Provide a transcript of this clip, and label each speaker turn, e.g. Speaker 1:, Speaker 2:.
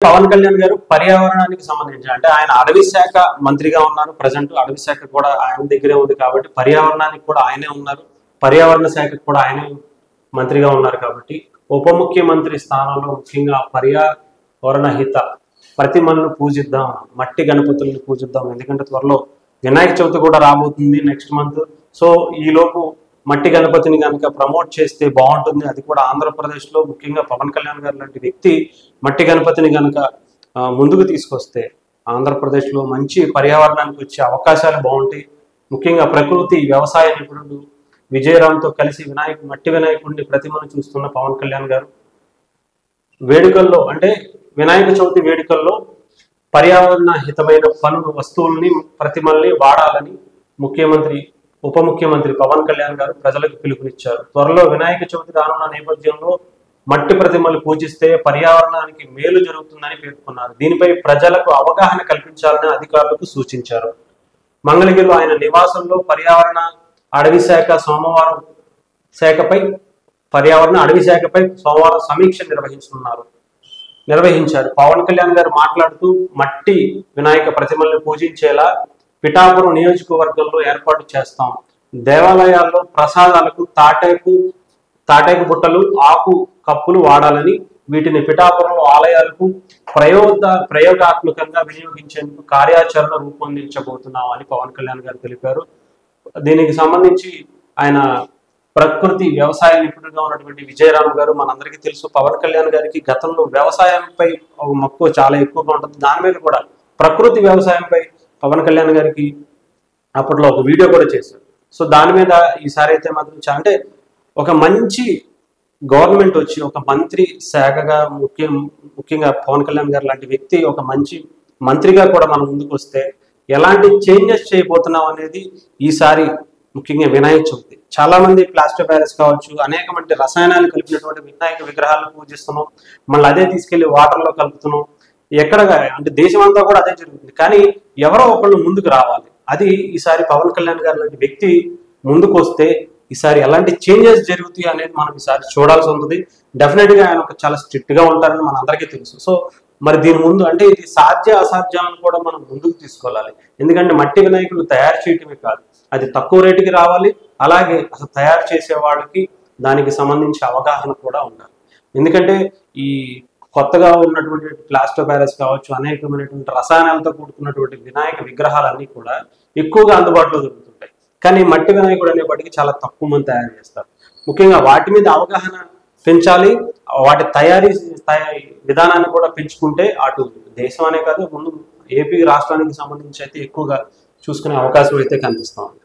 Speaker 1: పవన్ కళ్యాణ్ గారు పర్యావరణానికి సంబంధించి అంటే ఆయన అటవీ శాఖ మంత్రిగా ఉన్నారు. ప్రజెంట్ అటవీ శాఖ కూడా ఆయన దగ్గరే ఉంది కాబట్టి పర్యావరణానికి కూడా ఆయనే ఉన్నారు. పర్యావరణ శాఖకు కూడా ఆయనే మంత్రిగా ఉన్నారు కాబట్టి ఉప ముఖ్యమంత్రి స్థానంలో ముఖ్యంగా పర్యావరణ హిత ప్రతిమలను పూజిద్దాం, మట్టి గణపతుల్ని పూజిద్దాం. ఎందుకంటే త్వరలో వినాయక చవితి కూడా రాబోతుంది నెక్స్ట్ మంత్. సో ఈలోపు మట్టి గణపతిని కనుక ప్రమోట్ చేస్తే బాగుంటుంది. అది కూడా ఆంధ్రప్రదేశ్లో ముఖ్యంగా పవన్ కళ్యాణ్ గారు లాంటి వ్యక్తి మట్టి గణపతిని కనుక ముందుకు తీసుకొస్తే ఆంధ్రప్రదేశ్లో మంచి పర్యావరణానికి వచ్చే అవకాశాలు బాగుంటాయి. ముఖ్యంగా ప్రకృతి వ్యవసాయ నిపుణుడు విజయరామ్తో కలిసి మట్టి వినాయకుడిని ప్రతిమను చూస్తున్న పవన్ కళ్యాణ్ గారు వేడుకల్లో అంటే వినాయక చవితి వేడుకల్లో పర్యావరణ హితమైన పనులు వస్తువుల్ని ప్రతిమల్ని వాడాలని ఉప ముఖ్యమంత్రి పవన్ కళ్యాణ్ గారు ప్రజలకు పిలుపునిచ్చారు. త్వరలో వినాయక చవితి రానున్న నేపథ్యంలో మట్టి ప్రతిమలు పూజిస్తే పర్యావరణానికి మేలు జరుగుతుందని పేర్కొన్నారు. దీనిపై ప్రజలకు అవగాహన కల్పించాలని అధికారులకు సూచించారు. మంగళగిరిలో ఆయన నివాసంలో పర్యావరణ అటవీ శాఖపై సోమవారం సమీక్ష నిర్వహించారు. పవన్ కళ్యాణ్ గారు మాట్లాడుతూ మట్టి వినాయక ప్రతిమల్ని పూజించేలా పిఠాపురం నియోజకవర్గంలో ఏర్పాటు చేస్తాం. దేవాలయాల్లో ప్రసాదాలకు తాటేకు బుట్టలు, ఆకు కప్పులు వాడాలని, వీటిని పిఠాపురంలో ఆలయాలకు ప్రయోగాత్మకంగా వినియోగించేందుకు కార్యాచరణ రూపొందించబోతున్నామని పవన్ కళ్యాణ్ గారు తెలిపారు. దీనికి సంబంధించి ఆయన ప్రకృతి వ్యవసాయ నిపుణుడిగా ఉన్నటువంటి విజయరామ్ గారు మనందరికీ తెలుసు. పవన్ కళ్యాణ్ గారికి గతంలో వ్యవసాయంపై ఒక మక్కువ చాలా ఎక్కువగా ఉంటుంది. దాని మీద కూడా ప్రకృతి వ్యవసాయంపై పవన్ కళ్యాణ్ గారికి అప్పట్లో ఒక వీడియో కూడా చేశారు. సో దాని మీద ఈసారి అయితే మాత్రం అంటే ఒక మంచి గవర్నమెంట్ వచ్చి ఒక మంత్రి శాఖగా ముఖ్యంగా పవన్ కళ్యాణ్ గారు లాంటి వ్యక్తి ఒక మంచి మంత్రిగా కూడా మనం ముందుకు వస్తే ఎలాంటి చేంజెస్ చేయబోతున్నాం అనేది ఈసారి ముఖ్యంగా వినాయక చవితి చాలా మంది ప్లాస్టర్ ప్యారిస్ కావచ్చు అనేకమంది రసాయనాలు కలిపినటువంటి వినాయక విగ్రహాలను పూజిస్తున్నాం. మళ్ళీ అదే తీసుకెళ్లి వాటర్లో కలుపుతున్నాం. ఎక్కడగా అంటే దేశం అంతా కూడా అదే జరుగుతుంది. కానీ ఎవరో ఒకళ్ళు ముందుకు రావాలి. అది ఈసారి పవన్ కళ్యాణ్ గారు లాంటి వ్యక్తి ముందుకు వస్తే ఈసారి ఎలాంటి చేంజెస్ జరుగుతాయి అనేది మనం ఈసారి చూడాల్సి ఉంటుంది. డెఫినెట్ గా ఆయన చాలా స్ట్రిక్ట్ గా ఉంటారని మన అందరికీ తెలుసు. సో మరి దీని ముందు అంటే ఇది సాధ్య అసాధ్యాలను కూడా మనం ముందుకు తీసుకోవాలి. ఎందుకంటే మట్టి వినాయకులు తయారు చేయటమే కాదు, అది తక్కువ రేటుకి రావాలి. అలాగే అసలు తయారు చేసే వాళ్ళకి దానికి సంబంధించి అవగాహన కూడా ఉండాలి. ఎందుకంటే ఈ కొత్తగా ఉన్నటువంటి ప్లాస్టర్ ప్యారిస్ కావచ్చు అనేకమైనటువంటి రసాయనాలతో కూడుకున్నటువంటి వినాయక విగ్రహాలన్నీ కూడా ఎక్కువగా అందుబాటులో దొరుకుతుంటాయి. కానీ మట్టి వినాయకుడు అనేప్పటికీ చాలా తక్కువ మంది తయారు చేస్తారు. ముఖ్యంగా వాటి మీద అవగాహన పెంచాలి. వాటి తయారీ విధానాన్ని కూడా పెంచుకుంటే అటు దేశం అనే కాదు ముందు ఏపీ రాష్ట్రానికి సంబంధించి అయితే ఎక్కువగా చూసుకునే అవకాశం అయితే కనిపిస్తూ ఉంది.